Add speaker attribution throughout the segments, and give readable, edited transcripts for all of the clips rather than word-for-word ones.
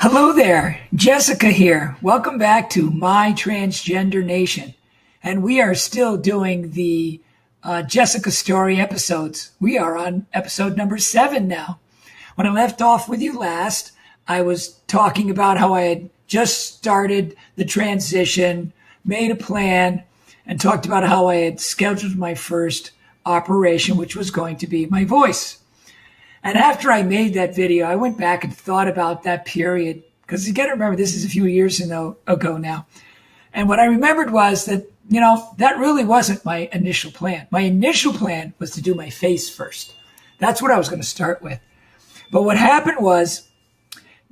Speaker 1: Hello there, Jessica here. Welcome back to My Transgender Nation. And we are still doing the Jessica Story episodes. We are on episode number 7 now. When I left off with you last, I was talking about how I had just started the transition, made a plan, and talked about how I had scheduled my first operation, which was going to be my voice. And after I made that video, I went back and thought about that period, because you got to remember, this is a few years ago now. And what I remembered was that, that really wasn't my initial plan. My initial plan was to do my face first. That's what I was going to start with. But what happened was,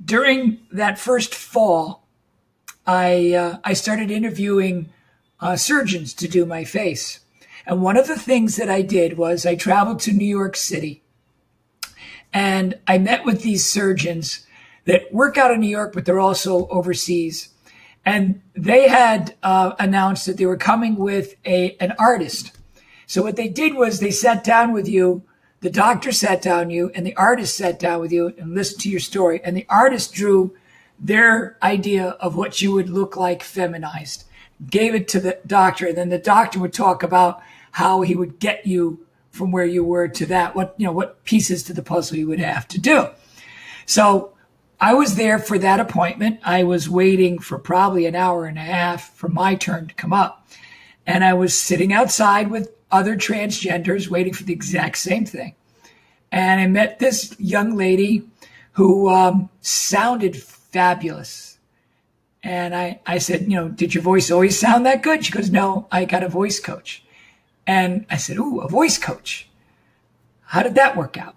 Speaker 1: during that first fall, I started interviewing surgeons to do my face. And one of the things that I did was I traveled to New York City. And I met with these surgeons that work out in New York, but they're also overseas. And they had announced that they were coming with an artist. So what they did was they sat down with you, the doctor sat down with you, and the artist sat down with you and listened to your story. And the artist drew their idea of what you would look like feminized, gave it to the doctor, and then the doctor would talk about how he would get you from where you were to that, what pieces to the puzzle you would have to do. So I was there for that appointment. I was waiting for probably an hour and a half for my turn to come up. And I was sitting outside with other transgenders waiting for the exact same thing. And I met this young lady who sounded fabulous. And I said, did your voice always sound that good? She goes, no, I got a voice coach. And I said, ooh, a voice coach. How did that work out?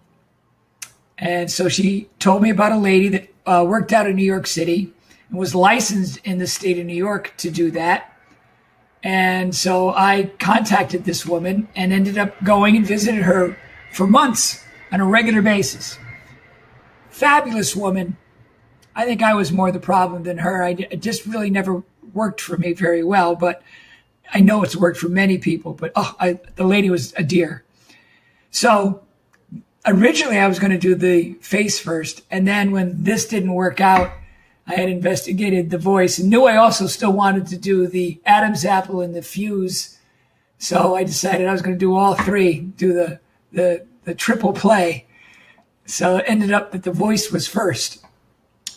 Speaker 1: And so she told me about a lady that worked out in New York City and was licensed in the state of New York to do that. And so I contacted this woman and ended up going and visited her for months on a regular basis. Fabulous woman. I think I was more the problem than her. It just really never worked for me very well, but I know it's worked for many people, but the lady was a dear. So originally I was going to do the face first. And then when this didn't work out, I had investigated the voice and knew I also still wanted to do the Adam's apple and the fuse. So I decided I was going to do all three, do the triple play. So it ended up that the voice was first.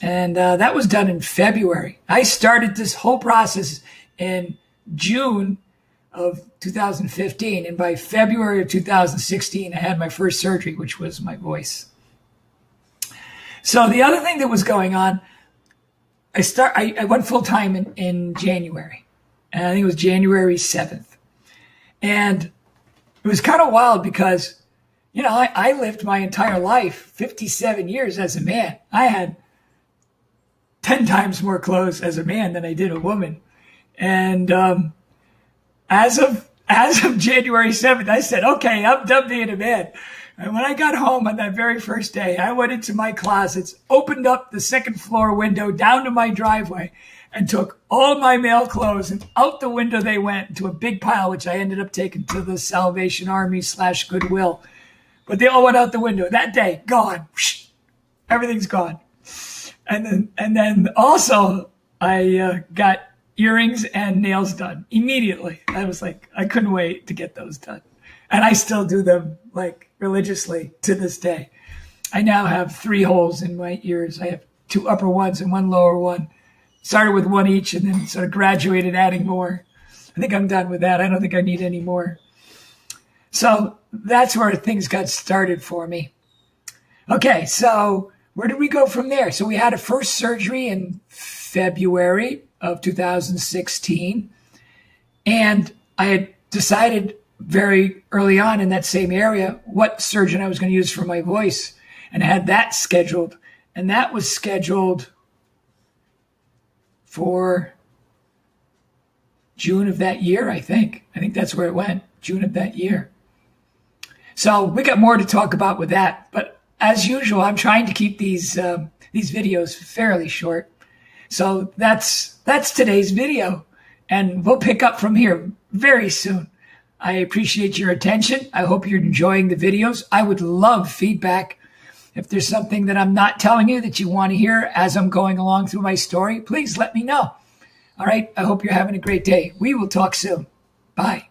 Speaker 1: And that was done in February. I started this whole process in June of 2015. And by February of 2016, I had my first surgery, which was my voice. So the other thing that was going on, I went full time in January. And I think it was January 7th. And it was kind of wild because, I lived my entire life, 57 years as a man. I had 10 times more clothes as a man than I did a woman. And as of January 7th, I said, okay, I'm done being a man. And when I got home on that very first day, I went into my closets, opened up the second floor window down to my driveway, and took all my male clothes, and out the window they went into a big pile, which I ended up taking to the Salvation Army / Goodwill. But they all went out the window that day, gone. Everything's gone. And then also I got earrings and nails done immediately. I was like, I couldn't wait to get those done. And I still do them religiously to this day. I now have 3 holes in my ears. I have 2 upper ones and 1 lower one. Started with 1 each and then sort of graduated adding more. I think I'm done with that. I don't think I need any more. So that's where things got started for me. Okay, so where did we go from there? So we had a first surgery in February of 2016. And I had decided very early on in that same area what surgeon I was going to use for my voice, and I had that scheduled. And that was scheduled for June of that year, I think. I think that's where it went, June of that year. So we got more to talk about with that. But as usual, I'm trying to keep these videos fairly short. So that's today's video. And we'll pick up from here very soon. I appreciate your attention. I hope you're enjoying the videos. I would love feedback. If there's something that I'm not telling you that you want to hear as I'm going along through my story, please let me know. All right. I hope you're having a great day. We will talk soon. Bye.